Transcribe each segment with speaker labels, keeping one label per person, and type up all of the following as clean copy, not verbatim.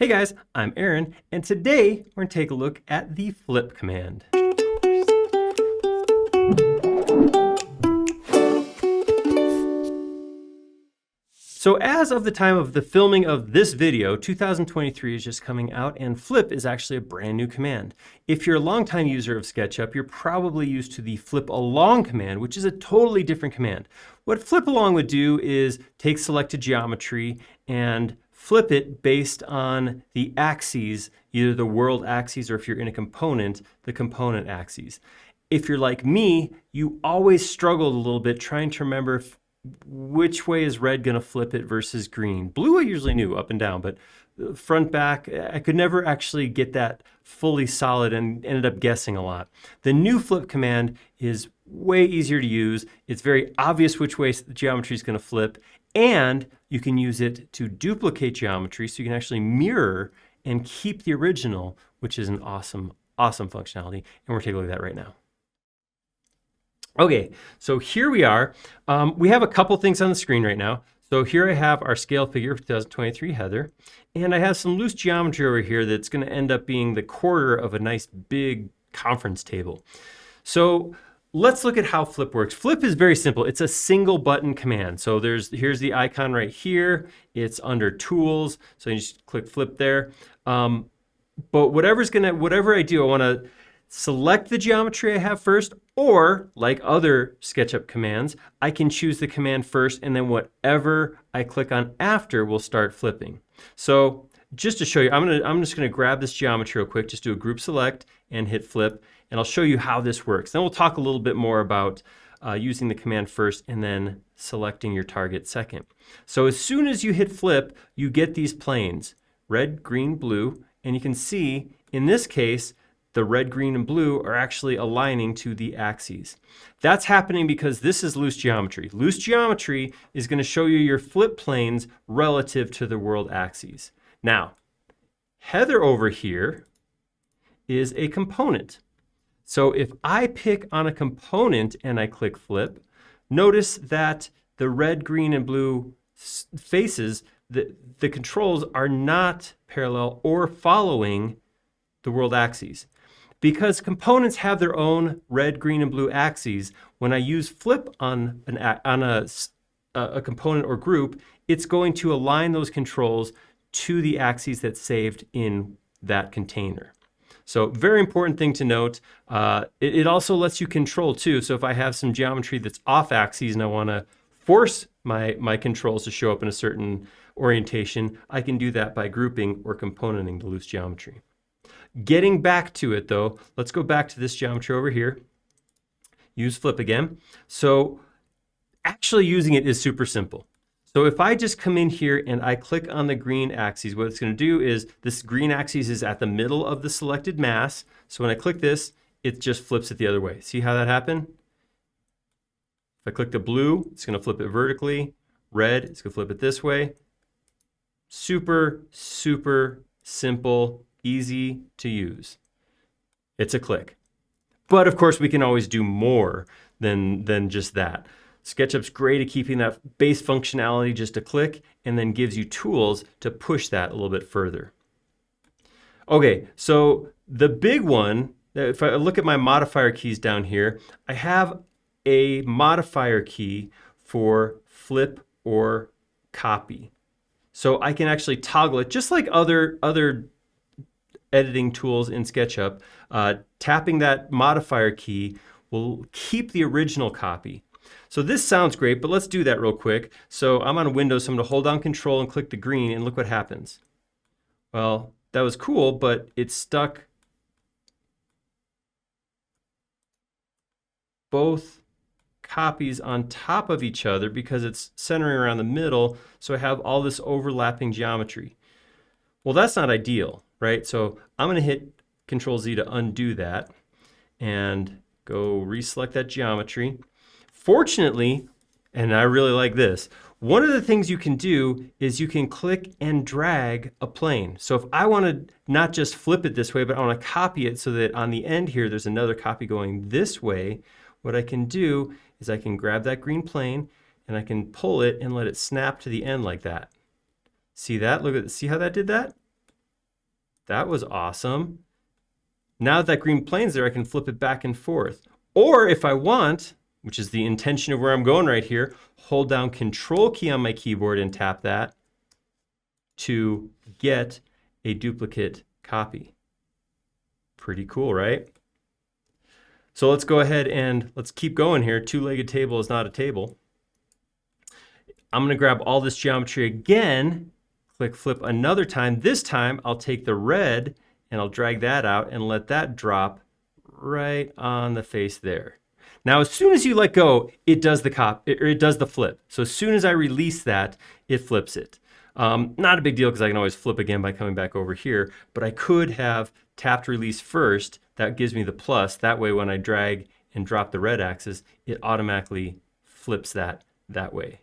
Speaker 1: Hey guys, I'm Aaron, and today we're going to take a look at the flip command. So as of the time of the filming of this video, 2023 is just coming out, and flip is actually a brand new command. If you're a longtime user of SketchUp, you're probably used to the flip along command, which is a totally different command. What flip along would do is take selected geometry and flip it based on the axes, either the world axes or if you're in a component, the component axes. If you're like me, you always struggled a little bit trying to remember which way is red going to flip it versus green. Blue I usually knew up and down, but front, back, I could never actually get that fully solid and ended up guessing a lot. The new flip command is way easier to use. It's very obvious which way the geometry is going to flip, and you can use it to duplicate geometry so you can actually mirror and keep the original, which is an awesome functionality. And we're taking a look at that right now. Okay, so here we are. We have a couple things on the screen right now. So here I have our scale figure for 2023 Heather, and I have some loose geometry over here that's going to end up being the quarter of a nice big conference table. So let's look at how flip works. Flip is very simple. It's a single button command. So here's the icon right here. It's under tools. So you just click flip there. But whatever I do, I want to select the geometry I have first, or like other SketchUp commands, I can choose the command first and then whatever I click on after will start flipping. So just to show you, I'm just gonna grab this geometry real quick, just do a group select and hit flip, and I'll show you how this works. Then we'll talk a little bit more about using the command first and then selecting your target second. So as soon as you hit flip, you get these planes, red, green, blue, and you can see in this case, the red, green, and blue are actually aligning to the axes. That's happening because this is loose geometry. Loose geometry is going to show you your flip planes relative to the world axes. Now, Heather over here is a component. So if I pick on a component and I click flip, notice that the red, green, and blue faces, the controls are not parallel or following the world axes. Because components have their own red, green, and blue axes, when I use flip on a component or group, it's going to align those controls to the axes that's saved in that container. So very important thing to note. It also lets you control too. So if I have some geometry that's off axes and I want to force my controls to show up in a certain orientation, I can do that by grouping or componenting the loose geometry. Getting back to it though, let's go back to this geometry over here. Use flip again. So actually using it is super simple. So if I just come in here and I click on the green axis, what it's going to do is this green axis is at the middle of the selected mass. So when I click this, it just flips it the other way. See how that happened? If I click the blue, it's going to flip it vertically. Red, it's going to flip it this way. Super simple. Easy to use. It's a click. But of course we can always do more than just that. SketchUp's great at keeping that base functionality just a click and then gives you tools to push that a little bit further. Okay, so the big one, if I look at my modifier keys down here, I have a modifier key for flip or copy. So I can actually toggle it just like other editing tools in SketchUp. Tapping that modifier key will keep the original copy. So this sounds great, but let's do that real quick. So I'm on Windows, so I'm going to hold down Control and click the green, and look what happens. Well, that was cool, but it stuck both copies on top of each other because it's centering around the middle, so I have all this overlapping geometry. Well, that's not ideal, right? So I'm going to hit Control Z to undo that and go reselect that geometry. Fortunately, and I really like this, one of the things you can do is you can click and drag a plane. So if I want to not just flip it this way, but I want to copy it so that on the end here there's another copy going this way, what I can do is I can grab that green plane and I can pull it and let it snap to the end like that. See that? Look at, see how that did that? That was awesome. Now that green plane's there, I can flip it back and forth. Or if I want, which is the intention of where I'm going right here, hold down Control key on my keyboard and tap that to get a duplicate copy. Pretty cool, right? So let's go ahead and let's keep going here. Two-legged table is not a table. I'm gonna grab all this geometry again, click flip another time. This time I'll take the red and I'll drag that out and let that drop right on the face there. Now, as soon as you let go, it does the flip. So as soon as I release that, it flips it. Not a big deal because I can always flip again by coming back over here, but I could have tapped release first. That gives me the plus. That way when I drag and drop the red axis, it automatically flips that way.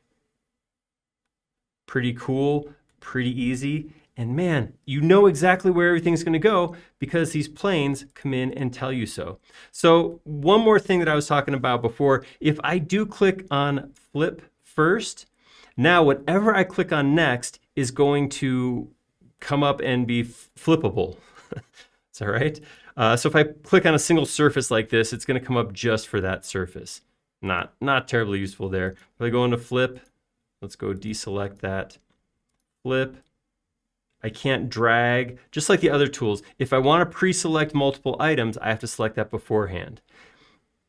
Speaker 1: Pretty cool, pretty easy. And man, you know exactly where everything's gonna go because these planes come in and tell you so. So one more thing that I was talking about before, if I do click on flip first, now whatever I click on next is going to come up and be flippable. Is that right? So if I click on a single surface like this, it's gonna come up just for that surface. Not terribly useful there. If I go into flip, let's go deselect that, flip. I can't drag, just like the other tools. If I want to pre-select multiple items, I have to select that beforehand.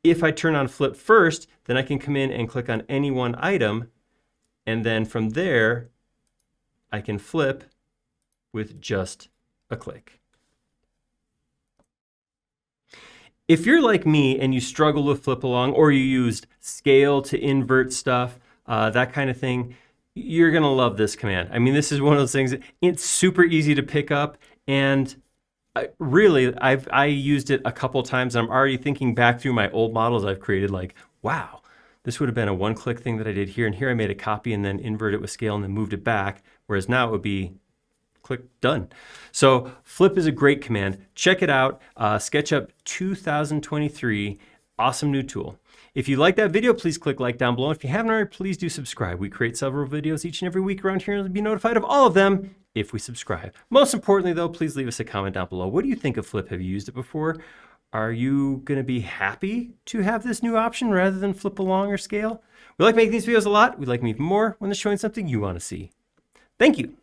Speaker 1: If I turn on flip first, then I can come in and click on any one item, and then from there, I can flip with just a click. If you're like me and you struggle with flip along, or you used scale to invert stuff, that kind of thing, you're gonna love this command. I mean, this is one of those things, it's super easy to pick up, and I used it a couple times, and I'm already thinking back through my old models I've created like, wow, this would have been a one-click thing that I did here, and here I made a copy and then invert it with scale and then moved it back, whereas now it would be click done. So flip is a great command. Check it out, SketchUp 2023, awesome new tool. If you like that video, please click like down below. If you haven't already, please do subscribe. We create several videos each and every week around here and you'll be notified of all of them if we subscribe. Most importantly though, please leave us a comment down below. What do you think of flip? Have you used it before? Are you gonna be happy to have this new option rather than flip along or scale? We like making these videos a lot. We like them even more when they're showing something you wanna see. Thank you.